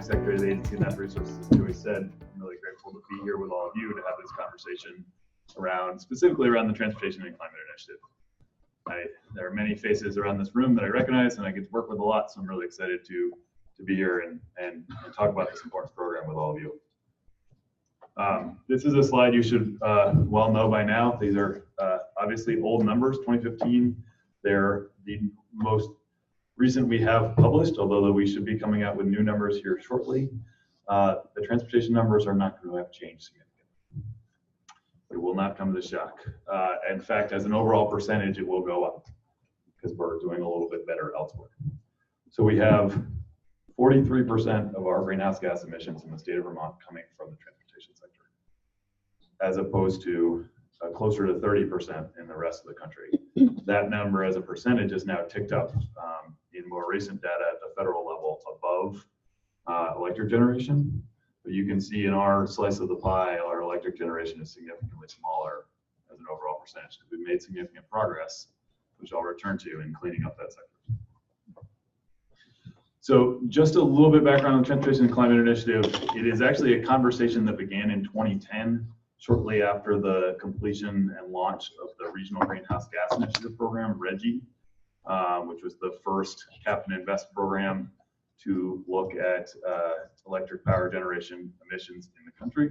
Secretary of the agency and Natural Resources, as Joey said, I'm really grateful to be here with all of you to have this conversation specifically around the Transportation and Climate Initiative. There are many faces around this room that I recognize and I get to work with a lot, so I'm really excited to be here and talk about this important program with all of you. This is a slide you should well know by now. These are obviously old numbers, 2015. They're the most recent we have published, although we should be coming out with new numbers here shortly. The transportation numbers are not going to have changed significantly. It will not come as a shock. In fact, as an overall percentage, it will go up because we're doing a little bit better elsewhere. So we have 43% of our greenhouse gas emissions in the state of Vermont coming from the transportation sector, as opposed to closer to 30% in the rest of the country. That number as a percentage is now ticked up in more recent data at the federal level above electric generation. But you can see in our slice of the pie, our electric generation is significantly smaller as an overall percentage. We've made significant progress, which I'll return to in cleaning up that sector. So just a little bit background on the Transportation and Climate Initiative. It is actually a conversation that began in 2010, shortly after the completion and launch of the Regional Greenhouse Gas Initiative Program, RGGI, which was the first cap and invest program to look at electric power generation emissions in the country.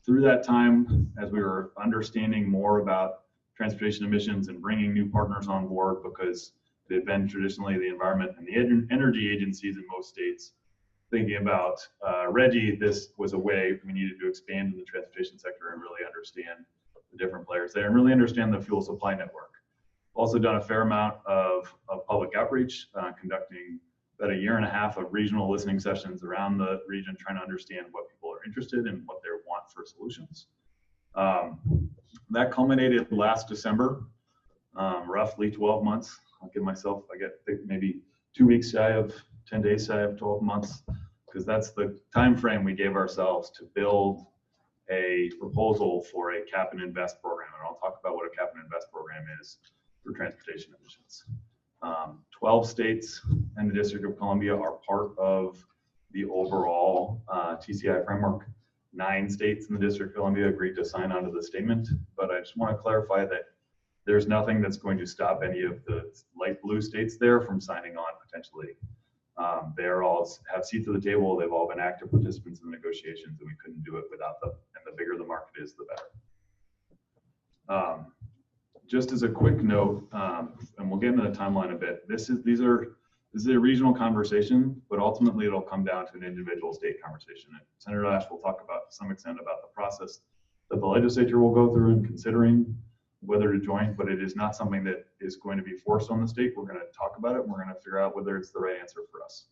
Through that time, as we were understanding more about transportation emissions and bringing new partners on board, because they've been traditionally the environment and the energy agencies in most states, thinking about RGGI, this was a way we needed to expand in the transportation sector and really understand the different players there and really understand the fuel supply network. Also done a fair amount of public outreach, conducting about 1.5 years of regional listening sessions around the region, trying to understand what people are interested in, what they want for solutions. That culminated last December, roughly 12 months. I'll give myself, I think maybe 2 weeks shy of 10 days shy of 12 months, because that's the time frame we gave ourselves to build a proposal for a cap and invest program. And I'll talk about what a cap and invest program is for transportation emissions. 12 states and the District of Columbia are part of the overall TCI framework. 9 states in the District of Columbia agreed to sign onto the statement, but I just want to clarify that there's nothing that's going to stop any of the light blue states there from signing on potentially. They're all have seats at the table. They've all been active participants in the negotiations, and we couldn't do it without them. And the bigger the market is, the better. Just as a quick note, and we'll get into the timeline a bit. This is a regional conversation, but ultimately it'll come down to an individual state conversation. And Senator Ash will talk about, to some extent, about the process that the legislature will go through in considering whether to join, but it is not something that is going to be forced on the state. We're going to talk about it, and we're going to figure out whether it's the right answer for us.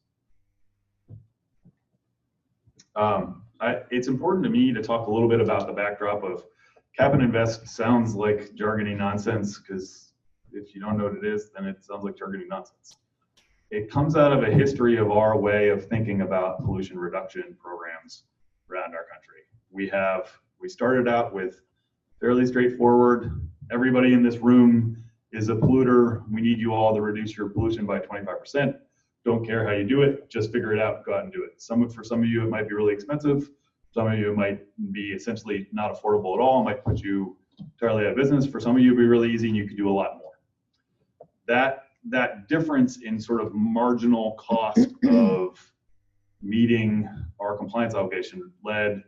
It's important to me to talk a little bit about the backdrop of cap and invest. Sounds like jargony nonsense, because if you don't know what it is, then it sounds like jargony nonsense. It comes out of a history of our way of thinking about pollution reduction programs around our country. We started out with fairly straightforward. Everybody in this room is a polluter. We need you all to reduce your pollution by 25%. Don't care how you do it, just figure it out, go out and do it. For some of you, it might be really expensive. Some of you, it might be essentially not affordable at all. It might put you entirely out of business. For some of you, it'd be really easy and you could do a lot more. That difference in sort of marginal cost of meeting our compliance obligation led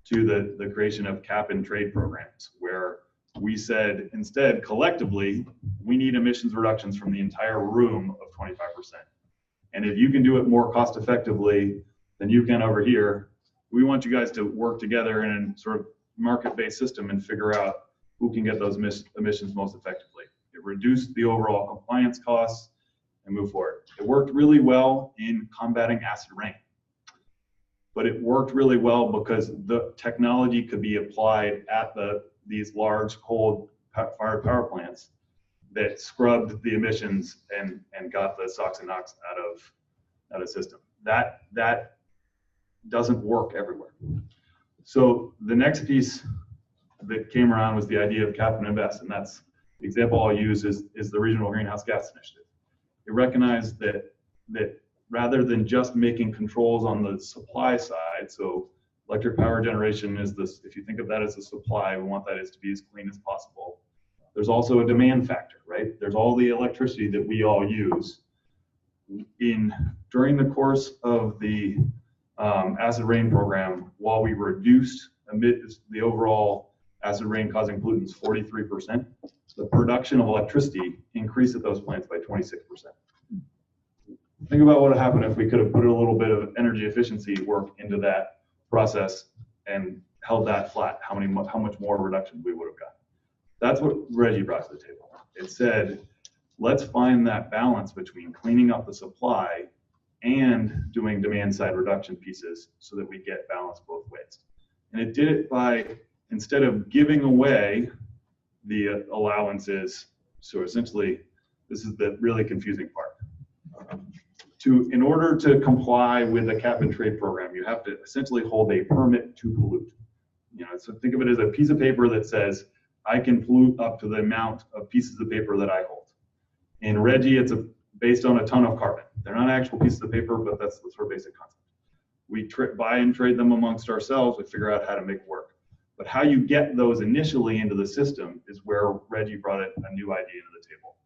to the creation of cap and trade programs, where we said instead collectively we need emissions reductions from the entire room of 25%. And if you can do it more cost effectively than you can over here, we want you guys to work together in a sort of market-based system and figure out who can get those emissions most effectively. It reduced the overall compliance costs and move forward. It worked really well in combating acid rain, but it worked really well because the technology could be applied at these large coal-fired power plants that scrubbed the emissions and got the SOx and NOx out of system. That doesn't work everywhere. So the next piece that came around was the idea of cap and invest, and that's the example I'll use is the Regional Greenhouse Gas Initiative. It recognized that rather than just making controls on the supply side, so electric power generation is this, if you think of that as a supply, we want that as to be as clean as possible. There's also a demand factor, right? There's all the electricity that we all use. During the course of the acid rain program, while we reduced the overall acid rain causing pollutants 43%, the production of electricity increased at those plants by 26%. Think about what would happen if we could have put a little bit of energy efficiency work into that process and held that flat, how much more reduction we would have gotten. That's what Reggie brought to the table. It said, let's find that balance between cleaning up the supply and doing demand side reduction pieces so that we get balance both ways. And it did it by, instead of giving away the allowances, so essentially, this is the really confusing part. In order to comply with the cap and trade program, you have to essentially hold a permit to pollute. So think of it as a piece of paper that says, I can pollute up to the amount of pieces of paper that I hold. In Reggie, it's based on a ton of carbon. They're not actual pieces of paper, but that's the sort of basic concept. We buy and trade them amongst ourselves. We figure out how to make it work. But how you get those initially into the system is where Reggie brought a new idea to the table.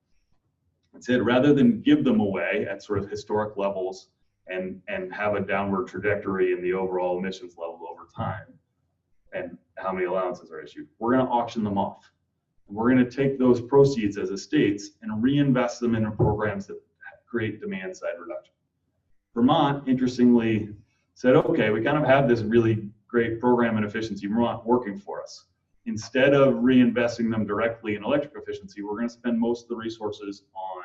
It said, rather than give them away at sort of historic levels and have a downward trajectory in the overall emissions level over time and how many allowances are issued, we're going to auction them off. We're going to take those proceeds as a states and reinvest them in programs that create demand side reduction. Vermont, interestingly, said, okay, we kind of have this really great program in efficiency Vermont working for us. Instead of reinvesting them directly in electric efficiency, we're going to spend most of the resources on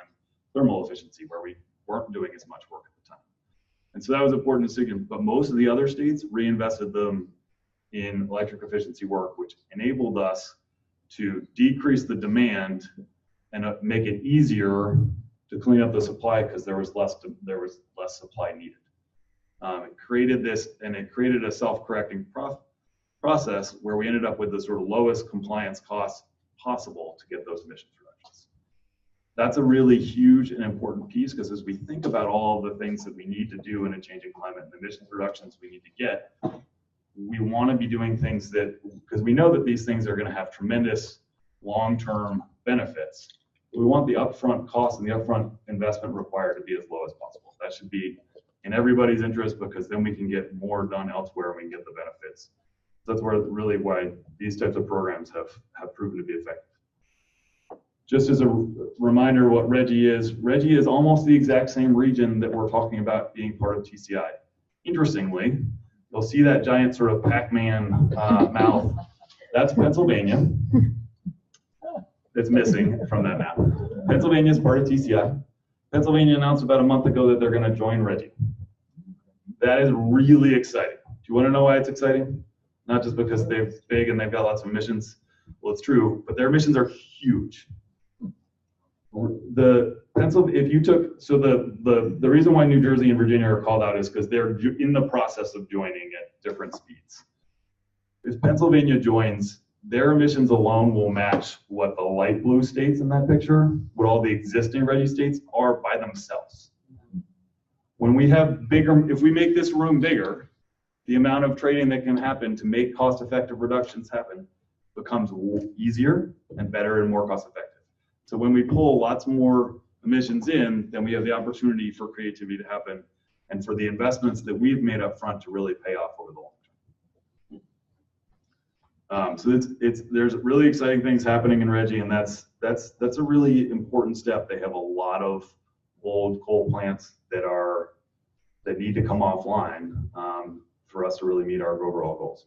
thermal efficiency, where we weren't doing as much work at the time. And so that was an important decision. But most of the other states reinvested them in electric efficiency work, which enabled us to decrease the demand and make it easier to clean up the supply because there was less supply needed. It created this, and it created a self-correcting process where we ended up with the sort of lowest compliance costs possible to get those emissions reductions. That's a really huge and important piece, because as we think about all of the things that we need to do in a changing climate and the emissions reductions we need to get, we want to be doing things that, because we know that these things are going to have tremendous long-term benefits. We want the upfront cost and the upfront investment required to be as low as possible. That should be in everybody's interest, because then we can get more done elsewhere and we can get the benefits. That's why these types of programs have proven to be effective. Just as a reminder what Reggie is almost the exact same region that we're talking about being part of TCI. Interestingly, you'll see that giant sort of Pac-Man mouth. That's Pennsylvania. It's missing from that map. Pennsylvania is part of TCI. Pennsylvania announced about a month ago that they're going to join Reggie. That is really exciting. Do you want to know why it's exciting? Not just because they're big and they've got lots of emissions. Well, it's true, but their emissions are huge. The reason why New Jersey and Virginia are called out is because they're in the process of joining at different speeds. If Pennsylvania joins, their emissions alone will match what the light blue states in that picture, what all the existing Reggie states are by themselves. When we have bigger, if we make this room bigger, the amount of trading that can happen to make cost-effective reductions happen becomes easier and better and more cost-effective. So when we pull lots more emissions in, then we have the opportunity for creativity to happen and for the investments that we've made up front to really pay off over the long term. So there's really exciting things happening in Reggie, and that's a really important step. They have a lot of old coal plants that need to come offline for us to really meet our overall goals.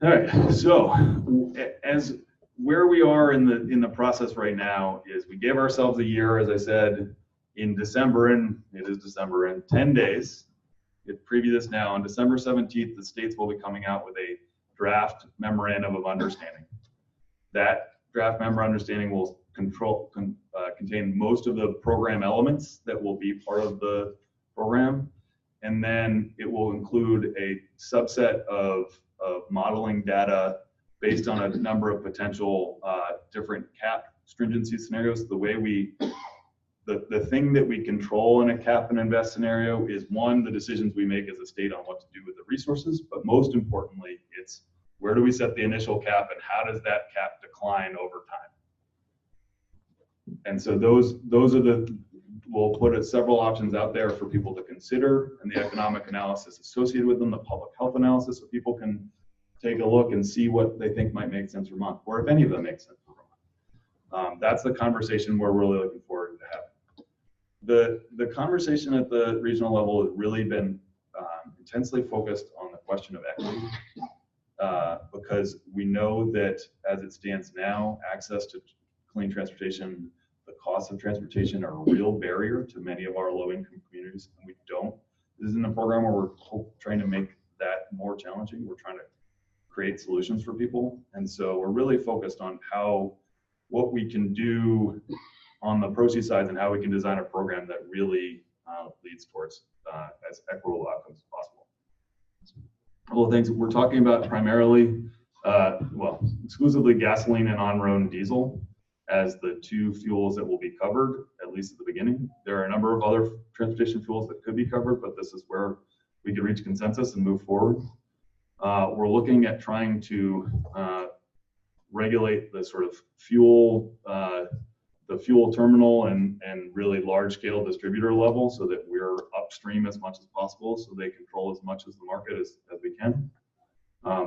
All right, so where we are in the process right now is we gave ourselves a year, as I said, in December, and it is December, in 10 days. Preview this now. On December 17th, the states will be coming out with a draft memorandum of understanding. That draft memorandum of understanding will contain most of the program elements that will be part of the program, and then it will include a subset of modeling data based on a number of potential different cap stringency scenarios. The the thing that we control in a cap and invest scenario is, one, the decisions we make as a state on what to do with the resources, but most importantly, it's where do we set the initial cap and how does that cap decline over time? And so those are we'll put several options out there for people to consider, and the economic analysis associated with them, the public health analysis, so people can take a look and see what they think might make sense for Vermont, or if any of them make sense for Vermont. That's the conversation we're really looking forward to having. The conversation at the regional level has really been intensely focused on the question of equity, because we know that as it stands now, access to clean transportation, the cost of transportation are a real barrier to many of our low-income communities, and this isn't a program where we're trying to make that more challenging. We're trying to create solutions for people, and so we're really focused on what we can do on the proceeds side and how we can design a program that really leads towards as equitable outcomes as possible. A couple of things we're talking about primarily, exclusively gasoline and on-road diesel as the two fuels that will be covered, at least at the beginning. There are a number of other transportation fuels that could be covered, but this is where we can reach consensus and move forward. We're looking at trying to regulate the sort of fuel, the fuel terminal and really large scale distributor level, so that we're upstream as much as possible, so they control as much as the market as we can.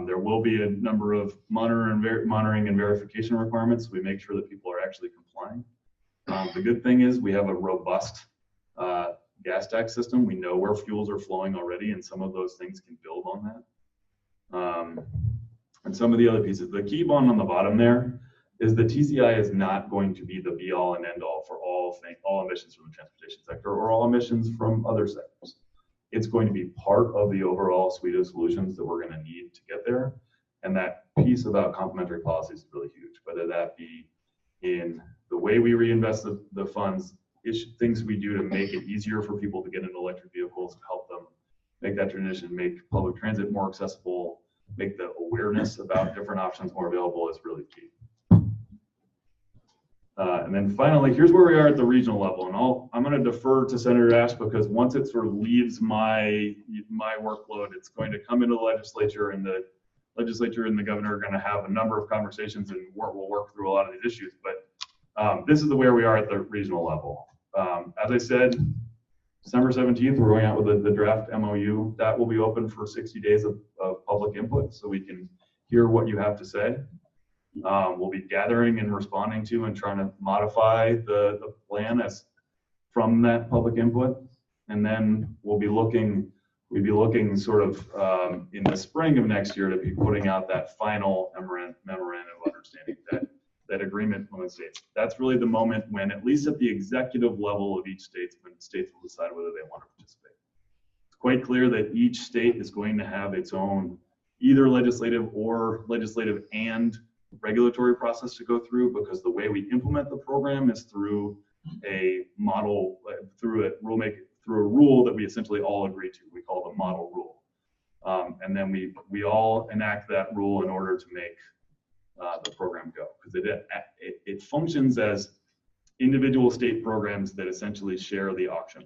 There will be a number of monitoring and verification requirements, so we make sure that people are actually complying. The good thing is we have a robust gas tax system. We know where fuels are flowing already, and some of those things can build on that. And some of the other pieces. The key one on the bottom there is the TCI is not going to be the be all and end all for all emissions from the transportation sector or all emissions from other sectors. It's going to be part of the overall suite of solutions that we're going to need to get there. And that piece about complementary policies is really huge, whether that be in the way we reinvest the funds, things we do to make it easier for people to get into electric vehicles, to help them make that transition, make public transit more accessible, make the awareness about different options more available is really key. And then finally, here's where we are at the regional level. And I'm going to defer to Senator Ash, because once it sort of leaves my workload, it's going to come into the legislature, and the legislature and the governor are going to have a number of conversations, and we'll work through a lot of these issues. But this is where we are at the regional level. As I said, December 17th, we're going out with the draft MOU. That will be open for 60 days of public input, so we can hear what you have to say. We'll be gathering and responding to and trying to modify the plan as from that public input, and then we'll be looking sort of in the spring of next year to be putting out that final memorandum of understanding, that agreement from the states. That's really the moment when, at least at the executive level of each state, when states will decide whether they want to participate. It's quite clear that each state is going to have its own either legislative and regulatory process to go through, because the way we implement the program is through a model, through a rule that we essentially all agree to. We call it a model rule, and then we all enact that rule in order to make the program go, because it functions as individual state programs that essentially share the auction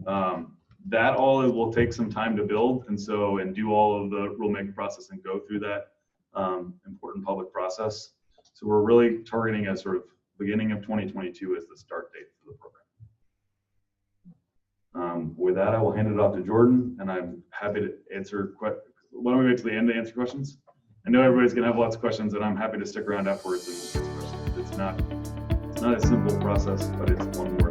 platform. That all will take some time to build, and do all of the rulemaking process and go through that important public process. So we're really targeting a sort of beginning of 2022 as the start date for the program. With that, I will hand it off to Jordan, and I'm happy to answer questions. Why don't we wait till the end to answer questions? I know everybody's going to have lots of questions, and I'm happy to stick around afterwards and answer questions. It's not a simple process, but it's one where